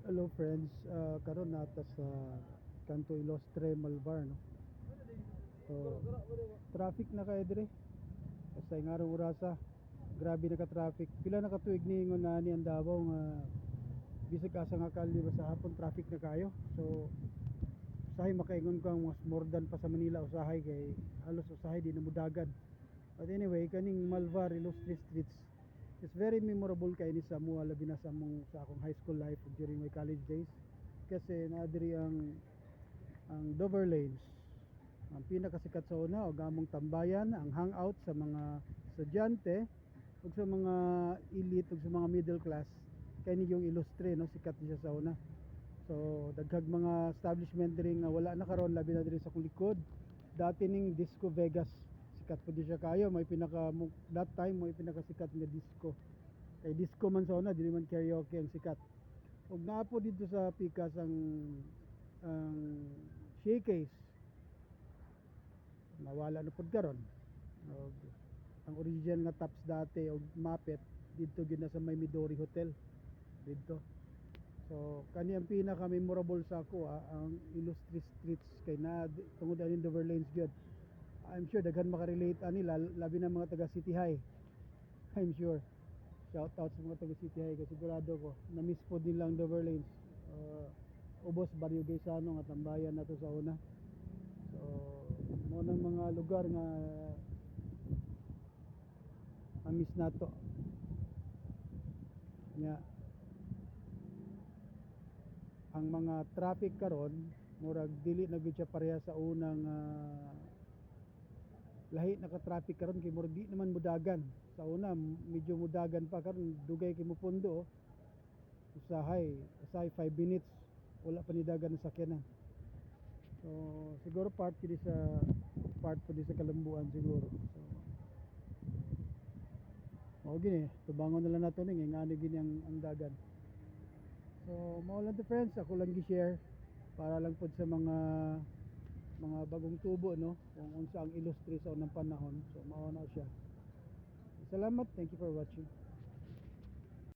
Hello friends, karon nata sa Kanto Ilostre, Malvar, no? So, traffic na kay dire. Basta yung araw urasa, grabe na ka traffic. Pila na katuig ni ingon na ni ang Davao nga bisag asa nga kalye ba sa hapon traffic na kayo. So, usahay makaingon kang mas more than pa sa Manila usahay kay halos usahay di na mudagan. But anyway, kaning Malvar Ilostre Streets is very memorable kay ni sa mua labi na sa akong high school life during my college days kasi naadiri ang Dover Lanes, ang pinakasikat sa una o gamong tambayan, ang hangout sa mga estudyante ug sa mga elite ug sa mga middle class kay ni yung Ilostre, no, sikat siya sa una. So daghag mga establishment diri nga wala na karon labi na diri sa akong likod. Dati ning Disco Vegas, sikat po di siya kayo, may pinaka that time may pinakasikat nga disco. Kay disco man sa una, di man karaoke ang sikat. Ug naa po dito sa Pikas ang showcase. Nawala na pud karon. Og ang original nga Taps dati og Mapet dito gyud na sa may Midori Hotel dito. So kani ang pinaka memorable sa ako ang Illustrious Streets kay na tungod ani Dover Lanes gyud. I'm sure daghan makarelate ani labi na mga taga City High. I'm sure. Shout out sa mga taga City High kasi sigurado ko na miss po din lang Dover Lanes. Ubos Barrio Gaisano nga tambayan na to sa una. So mo nang mga lugar nga miss nato nga ang mga traffic karon murag dili na gyud siya pareha sa unang lahi na ka traffic karon kay murag di naman mudagan. Sa una medyo mudagan pa, karon dugay kay mupundo usahay 5 minutes wala pa ni dagan na sakyanan. So siguro part po di sa kalambuan siguro. So mao gini tubangon na lang nato ning ngano gini ang dagan. So mao lang to friends, ako lang gi-share para lang pod sa mga bagong tubo, no, kung unsa ang Ilostre sa unang panahon. So mao na siya. Salamat, thank you for watching.